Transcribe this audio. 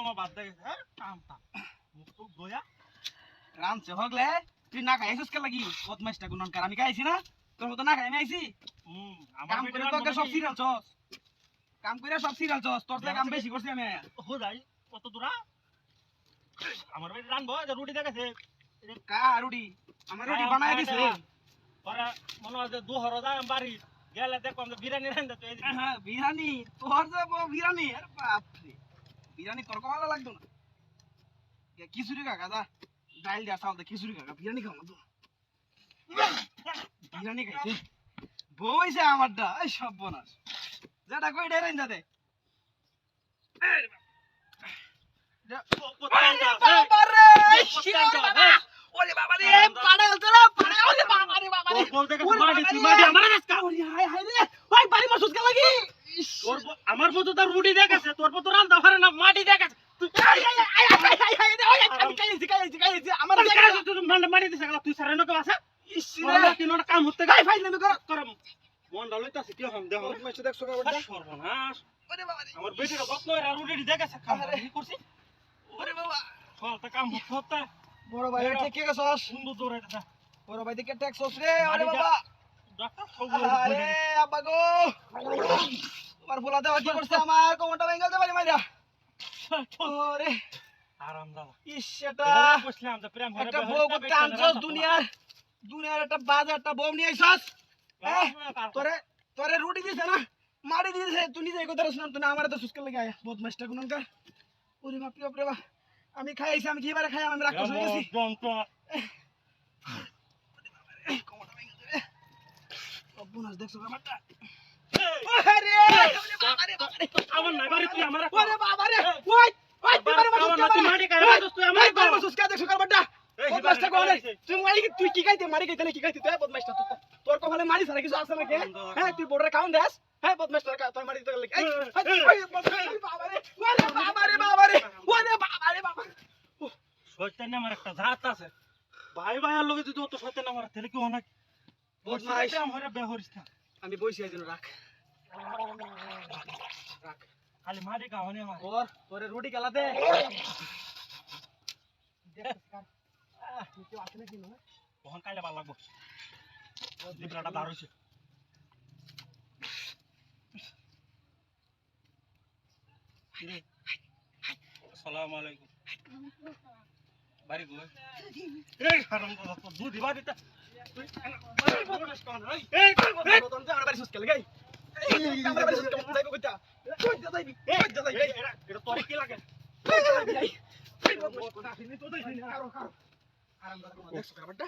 আমার বাদ দে গেছে কামটা মুখ টুক দয়া রামছে হগলে তুই না খাইছিস কে লাগি বদমাইশটা গুনন কার আমি খাইছি না তোর মত না খাই আমি আইছি আমার কাম করে তো সব সিরিয়াল চস কাম করে সব সিরিয়াল চস তোর থেকে কাম বেশি করছি আমি হো যাই কত দূরা আমার বেটি রানবো যে রুটি দেখেছে কা রুটি আমার রুটি বানায় দিছে ওরা মনে হয় যে দুহর যায় বাড়ি গেলে দেখো আমরা বিরিয়ানি রান্না তো এই হ্যাঁ বিরিয়ানি তোর যে বিরিয়ানি আরে বাপ রে বিরিয়ানি তোর কো ভালো লাগতো না খিচুড়ি কাকা দা ডাল দিয়া চাল দে খিচুড়ি কাকা বিরিয়ানি খাও না তো বিরিয়ানি খাইতে বইছে আমারটা এই সব বনাস যেটা কই ডেরেন যাতে ওরে বাবা রে পাড়াল তোরা পাড়া ওরে বাবা রে বাবা রে বল দেখে মাটি তুই মাটি আমার কাছে ওরে হায় হায় রে ভাই বাড়ি মাসুস কে লাগি তোর আমার মতো তার রুটি দেখেছে তোর মতো রান্না পারে না মাটি দেখেছে তুই আমার মাটি দিছে তুই সারে নকে আছে ইসরে তিনটা কাম হতে গাই ফাইল না কর করম মন ডালইতা সিটি হম দেহ মাসু দেখছো কাবড়টা সর্বনাশ ওরে বাবা রে আমার বেটির যত্ন এর রুটি দেখেছে কাম কি করছি ওরে বাবা ফলটা কাম হতে বড় ভাই ঠিক কে গছস সুন্দর দৌড়াইতেছে বড় ভাই দেখে ট্যাক্স হস রে ওরে বাবা ডাক্তার আরে আব্বা গো তোমার ফুলা দেওয়া কি করছে আমার কোমরটা ভেঙে গেছে বাড়ি মাইরা ওরে আরাম দাদা ইস এটা বুঝলাম যে প্রেম একটা বউ করতে আনছস দুনিয়ার একটা বাজ একটা বউ নিয়ে আইছস তোরে তোরে রুটি দিছে না মারি দিছে তুই নিজে কথা শুনম তুই আমারে তো সুস্কাল লাগি আয়া বহুত মাস্টার গুননকা ওরে বাপ রে বাপ আমি খাইছি আমি কিবারে খাই আমি রাক্ষস হয়ে গেছি কোমরটা ভেঙে গেছে অবনাস দেখছো আমারটা আরে আমার নাই বাড়ি তুই আমার ওরে বাবা রে ওই ওই তুই মাটি খাই তুই আমার আমার মাসুস কা দেখছো কারবাটা বদমাইশটা কোনে তুই মারি তুই কি খাইতে মারি খাইতে কি খাইতে তুই বদমাইশটা তোর কপালে মারি সারা কিছু আছে নাকি হ্যাঁ তুই বড়রে খাওন দেস হ্যাঁ বদমাইশটা তোর মারি দিতে লাগি এই বাবা রে ওরে বাবা রে বাবা শয়তান আমার একটা জাত আছে ভাই ভাই আর লগে যদি অত শয়তান আমার তাহলে কি অনেক বদমাইশ আমার বেহরিস না আমি বইছি আইজন রাখ রাখ খালি মাটি খাওয়ানি আমার তোরে রুটি খেলাতে কখন কাইলে ভালো লাগবো জিবরাটা দাঁড় হইছে আসসালামু আলাইকুম বাড়ি গো এই হারাম দাদা তো দুধি বাড়িতে এই বদন যে আমার বাড়ি সুস্কাল গাই আমার বাড়ি সুস্কাল যাইবো কইতা কই যাইবি এটা তোর কি লাগে আরাম দাদা দেখছো কারবাটা